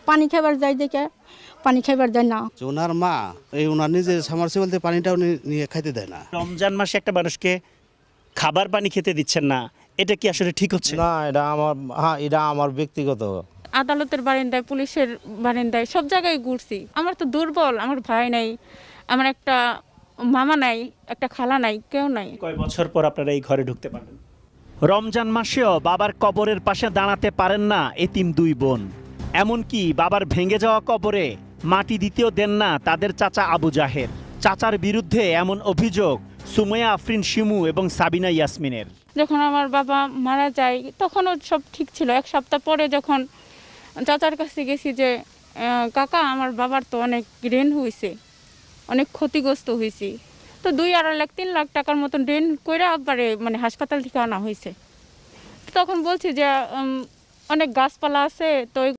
পানি খাবার যায় দেখে পানি খাবার যায় না। ওনার মা ওনার নিজের সামারসিবল থেকে পানিটা উনি নিয়ে খাইতে দেয় না। রমজান মাসে একটা মানুষকে খাবার পানি খেতে দিচ্ছেন না, এটা কি আসলে ঠিক হচ্ছে? না, এটা আমার ব্যক্তিগত। আদালতের বারান্দায়, পুলিশের বারান্দায়, সব জায়গায় ঘুরছি। আমার তো দুর্বল, আমার ভাই নাই, আমার একটা মামা নাই, একটা খালা নাই, কেউ নাই। কয় বছর পর আপনারা এই ঘরে ঢুকতে পারবেন? রমজান মাসেও বাবার কবরের পাশে দাঁড়াতে পারেন না এতিম দুই বোন। এমনকি বাবার ভেঙে যাওয়া কবরে মাটি দিতেও দেন না তাদের চাচা আবু জাহের। চাচার বিরুদ্ধে এমন অভিযোগ সুমাইয়া আফরিন শিমু এবং সাবিনা ইয়াসমিনের। যখন আমার বাবা মারা যায় তখনও সব ঠিক ছিল। এক সপ্তাহ পরে যখন চাচার কাছে গেছি যে কাকা আমার বাবার তো অনেক ঋণ হয়েছে, অনেক ক্ষতিগ্রস্ত হয়েছি, তো 2-2.5 লাখ 3 লাখ টাকার মতন ঋণ করে একবারে মানে হাসপাতাল থেকে আনা হয়েছে। তখন বলছি যে অনেক গাছপালা আছে, তো